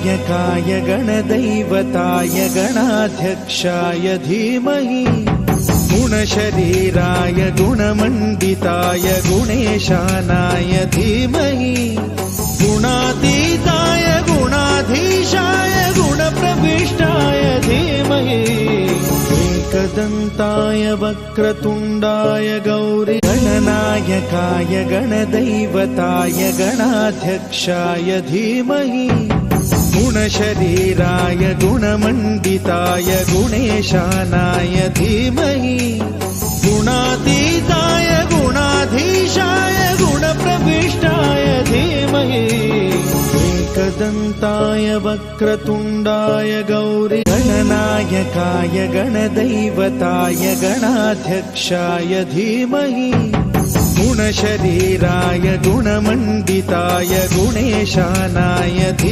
गणनायकाय गणदैवताय गणाध्यक्षाय धीमहि गुणशरीराय गुणमण्डिताय गुणेशानाय धीमहि गुणातीताय गुणाधीशाय गुणप्रविष्टाय धीमहि एकदन्ताय वक्रतुण्डाय गौरी गणनायकाय गणदैवताय गणाध्यक्षाय धीमहि गुणशरीराय गुणमण्डिताय गुणेशानाय धीमहि गुणातीताय गुणाधीशाय गुणप्रविष्टाय धीमहि एकदन्ताय वक्रतुण्डाय गौरी गणनायकाय गणदैवताय गणाध्यक्षाय धीमहि गुणशरीराय गुणमण्डिताय गुणेशानाय धीमहि